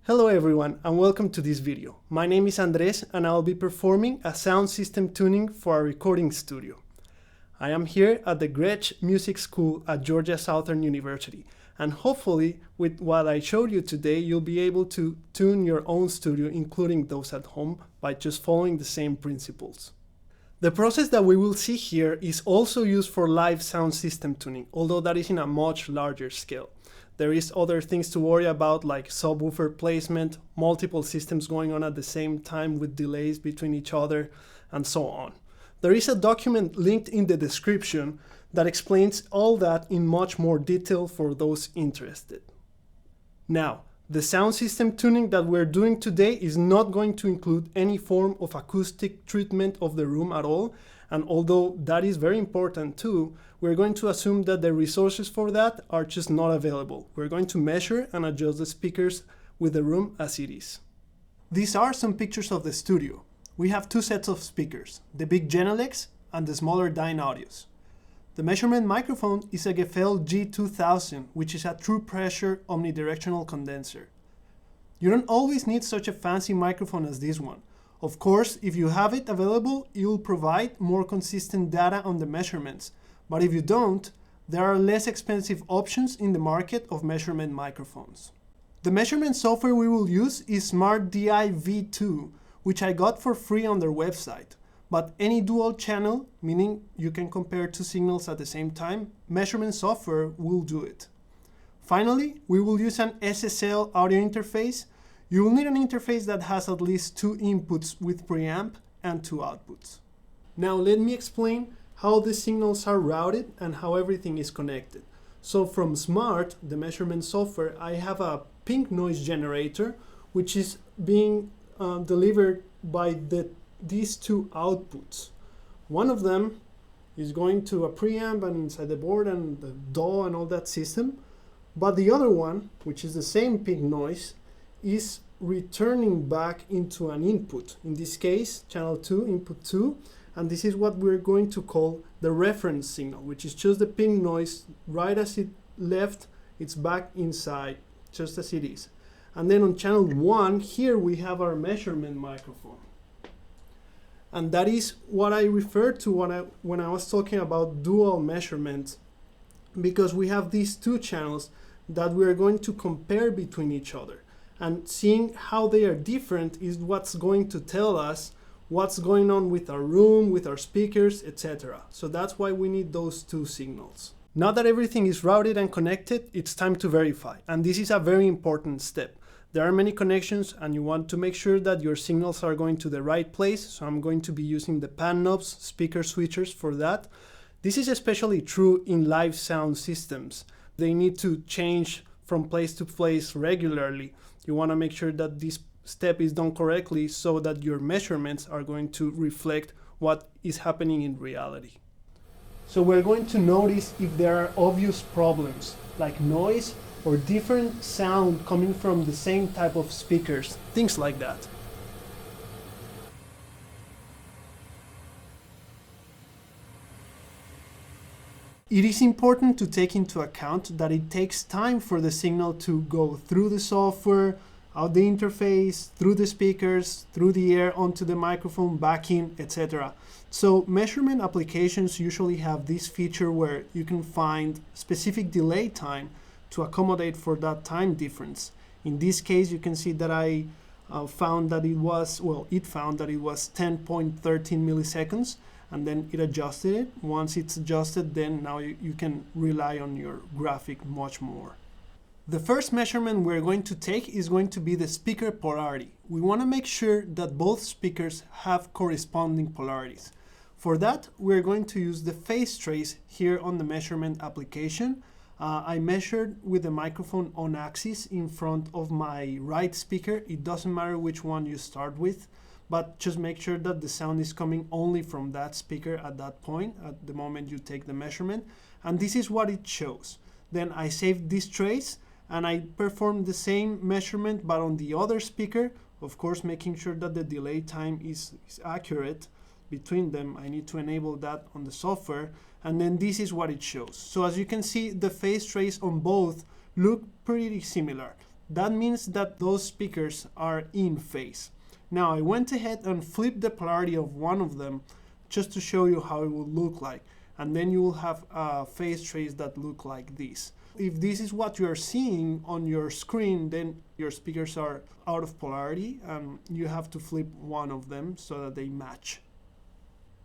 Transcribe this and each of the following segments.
Hello everyone and welcome to this video. My name is Andres and I'll be performing a sound system tuning for a recording studio. I am here at the Gretsch Music School at Georgia Southern University, and hopefully with what I showed you today you'll be able to tune your own studio, including those at home, by just following the same principles. The process that we will see here is also used for live sound system tuning, although that is in a much larger scale. There is other things to worry about like subwoofer placement, multiple systems going on at the same time with delays between each other, and so on. There is a document linked in the description that explains all that in much more detail for those interested. Now, the sound system tuning that we're doing today is not going to include any form of acoustic treatment of the room at all, and although that is very important too, we're going to assume that the resources for that are just not available. We're going to measure and adjust the speakers with the room as it is. These are some pictures of the studio. We have two sets of speakers, the big Genelecs and the smaller Dynaudios. The measurement microphone is a Gefell G2000, which is a true pressure omnidirectional condenser. You don't always need such a fancy microphone as this one. Of course, if you have it available, it will provide more consistent data on the measurements. But if you don't, there are less expensive options in the market of measurement microphones. The measurement software we will use is SmartDI V2, which I got for free on their website. But any dual channel, meaning you can compare two signals at the same time, measurement software will do it. Finally, we will use an SSL audio interface. You will need an interface that has at least two inputs with preamp and two outputs. Now let me explain how the signals are routed and how everything is connected. So from Smart, the measurement software, I have a pink noise generator, which is being delivered by these two outputs. One of them is going to a preamp and inside the board and the DAW and all that system. But the other one, which is the same pink noise, is returning back into an input. In this case, channel 2, input 2. And this is what we're going to call the reference signal, which is just the pink noise. Right as it left, it's back inside, just as it is. And then on channel 1, here we have our measurement microphone. And that is what I referred to when I was talking about dual measurements, because we have these two channels that we are going to compare between each other. And seeing how they are different is what's going to tell us what's going on with our room, with our speakers, etc. So that's why we need those two signals. Now that everything is routed and connected, it's time to verify. And this is a very important step. There are many connections and you want to make sure that your signals are going to the right place. So I'm going to be using the pan knobs, speaker switchers for that. This is especially true in live sound systems. They need to change from place to place regularly. You want to make sure that this step is done correctly so that your measurements are going to reflect what is happening in reality. So we're going to notice if there are obvious problems like noise or different sound coming from the same type of speakers, things like that. It is important to take into account that it takes time for the signal to go through the software, out the interface, through the speakers, through the air, onto the microphone, back in, etc. So measurement applications usually have this feature where you can find specific delay time to accommodate for that time difference. In this case, you can see that I found that it found that it was 10.13 milliseconds, and then it adjusted it. Once it's adjusted, then now you can rely on your graphic much more. The first measurement we're going to take is going to be the speaker polarity. We want to make sure that both speakers have corresponding polarities. For that, we're going to use the phase trace here on the measurement application. I measured with the microphone on axis in front of my right speaker. It doesn't matter which one you start with, but just make sure that the sound is coming only from that speaker at that point, at the moment you take the measurement. And this is what it shows. Then I saved this trace and I performed the same measurement but on the other speaker, of course making sure that the delay time is accurate between them. I need to enable that on the software, and then this is what it shows. So as you can see, the phase trace on both look pretty similar. that means that those speakers are in phase. Now I went ahead and flipped the polarity of one of them just to show you how it will look like. And then you will have a phase trace that look like this. If this is what you are seeing on your screen, then your speakers are out of polarity and you have to flip one of them so that they match.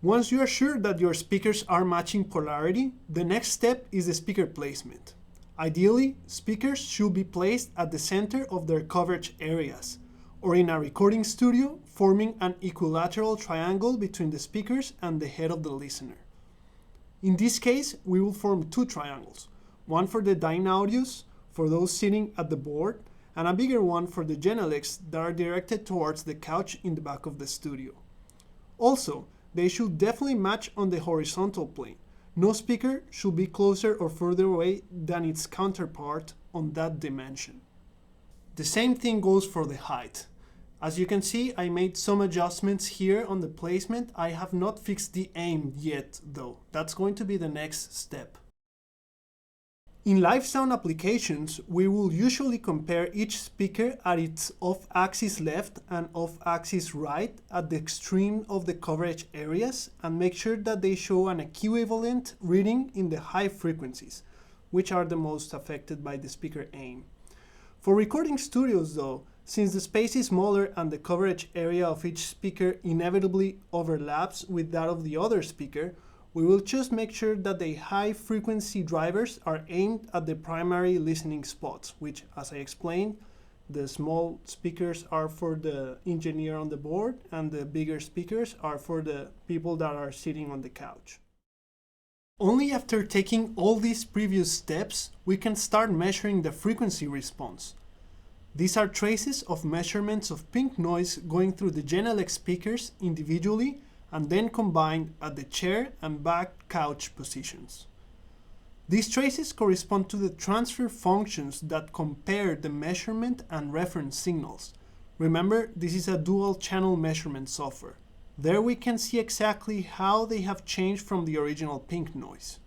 Once you are sure that your speakers are matching polarity, the next step is the speaker placement. Ideally, speakers should be placed at the center of their coverage areas, or in a recording studio, forming an equilateral triangle between the speakers and the head of the listener. In this case, we will form two triangles, one for the Dynaudios, for those sitting at the board, and a bigger one for the Genelecs that are directed towards the couch in the back of the studio. Also, they should definitely match on the horizontal plane. No speaker should be closer or further away than its counterpart on that dimension. The same thing goes for the height. As you can see, I made some adjustments here on the placement. I have not fixed the aim yet though. That's going to be the next step. In live sound applications, we will usually compare each speaker at its off-axis left and off-axis right at the extreme of the coverage areas and make sure that they show an equivalent reading in the high frequencies, which are the most affected by the speaker aim. For recording studios though, since the space is smaller and the coverage area of each speaker inevitably overlaps with that of the other speaker, we will just make sure that the high frequency drivers are aimed at the primary listening spots, which, as I explained, the small speakers are for the engineer on the board and the bigger speakers are for the people that are sitting on the couch. Only after taking all these previous steps, we can start measuring the frequency response. These are traces of measurements of pink noise going through the Genelec speakers individually and then combined at the chair and back couch positions. These traces correspond to the transfer functions that compare the measurement and reference signals. Remember, this is a dual channel measurement software. There we can see exactly how they have changed from the original pink noise.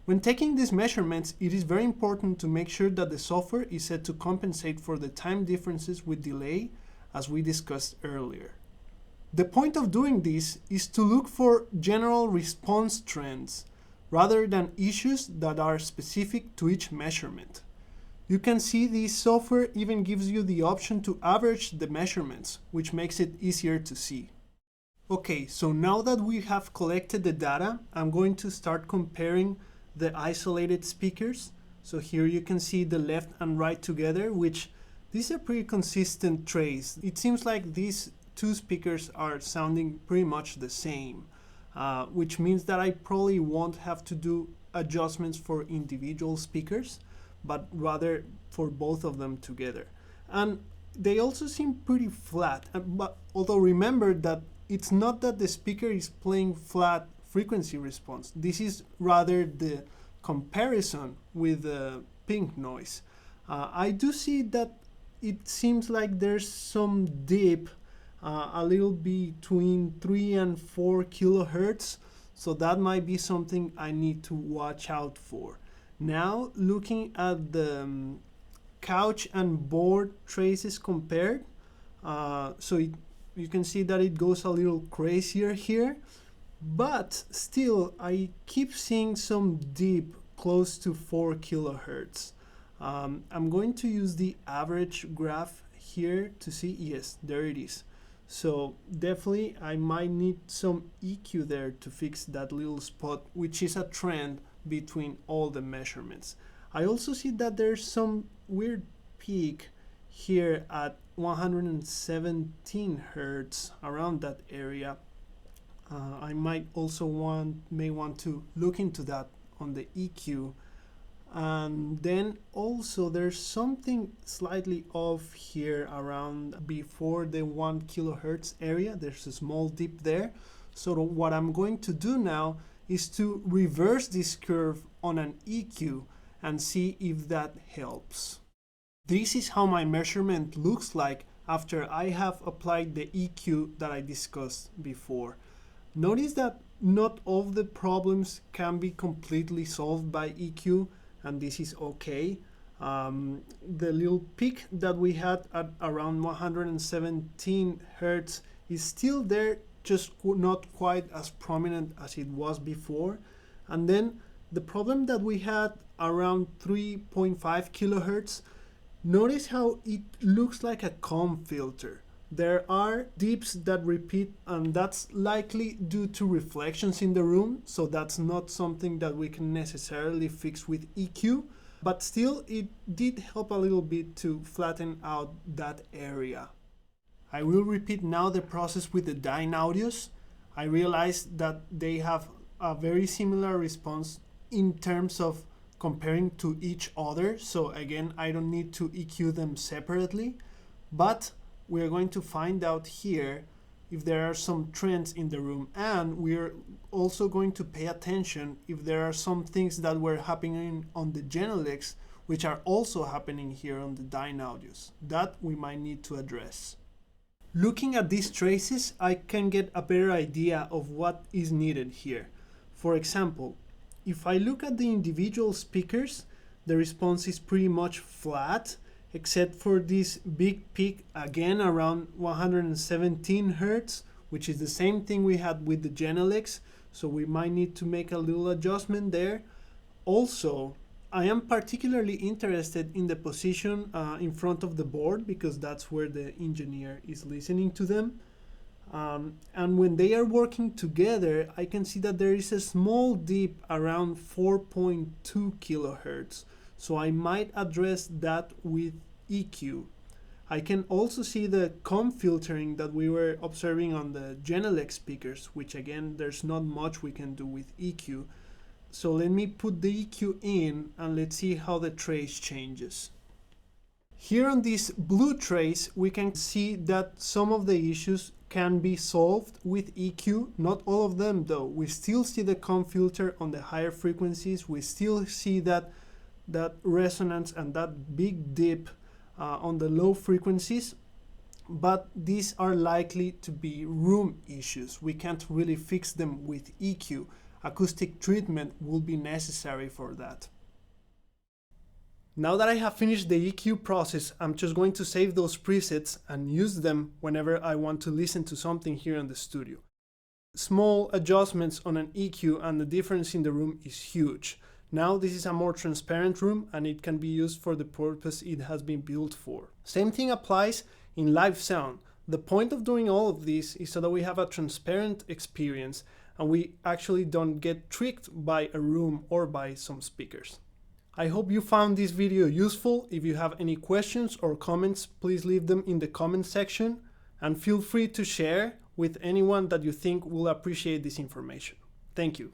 When taking these measurements, it is very important to make sure that the software is set to compensate for the time differences with delay, as we discussed earlier. The point of doing this is to look for general response trends rather than issues that are specific to each measurement. You can see this software even gives you the option to average the measurements, which makes it easier to see. Okay, so now that we have collected the data, I'm going to start comparing the isolated speakers. So here you can see the left and right together, which these are pretty consistent trace. It seems like these two speakers are sounding pretty much the same, which means that I probably won't have to do adjustments for individual speakers, but rather for both of them together. And they also seem pretty flat, but although remember that it's not that the speaker is playing flat frequency response. This is rather the comparison with the pink noise. I do see that it seems like there's some dip a little between 3 and 4 kilohertz, so that might be something I need to watch out for. Now looking at the couch and board traces compared, you can see that it goes a little crazier here, but still I keep seeing some dip close to 4 kilohertz. I'm going to use the average graph here to see, yes, there it is. So definitely I might need some EQ there to fix that little spot, which is a trend between all the measurements. I also see that there's some weird peak here at 117 hertz, around that area. I might also may want to look into that on the EQ. And then also there's something slightly off here around before the 1 kilohertz area. There's a small dip there. So what I'm going to do now is to reverse this curve on an EQ and see if that helps. This is how my measurement looks like after I have applied the EQ that I discussed before. Notice that not all the problems can be completely solved by EQ, and this is okay. The little peak that we had at around 117 hertz is still there, just not quite as prominent as it was before. And then the problem that we had around 3.5 kilohertz, notice how it looks like a comb filter. There are dips that repeat, and that's likely due to reflections in the room, so that's not something that we can necessarily fix with EQ, but still it did help a little bit to flatten out that area. I will repeat now the process with the Dyne Audios. I realized that they have a very similar response in terms of comparing to each other, so again, I don't need to EQ them separately, but we are going to find out here if there are some trends in the room, and we're also going to pay attention if there are some things that were happening on the Genelecs which are also happening here on the Dyne Audios that we might need to address. Looking at these traces, I can get a better idea of what is needed here. For example, if I look at the individual speakers, the response is pretty much flat, except for this big peak again around 117 hertz, which is the same thing we had with the Genelecs, so we might need to make a little adjustment there. Also, I am particularly interested in the position in front of the board, because that's where the engineer is listening to them. And when they are working together, I can see that there is a small dip around 4.2 kilohertz. So I might address that with EQ. I can also see the comb filtering that we were observing on the Genelec speakers, which again, there's not much we can do with EQ. So let me put the EQ in and let's see how the trace changes. Here on this blue trace, we can see that some of the issues can be solved with EQ, not all of them though. We still see the comb filter on the higher frequencies, we still see that resonance and that big dip on the low frequencies, but these are likely to be room issues. We can't really fix them with EQ. Acoustic treatment will be necessary for that. Now that I have finished the EQ process, I'm just going to save those presets and use them whenever I want to listen to something here in the studio. Small adjustments on an EQ and the difference in the room is huge. Now this is a more transparent room and it can be used for the purpose it has been built for. Same thing applies in live sound. The point of doing all of this is so that we have a transparent experience and we actually don't get tricked by a room or by some speakers. I hope you found this video useful. If you have any questions or comments, please leave them in the comment section and feel free to share with anyone that you think will appreciate this information. Thank you.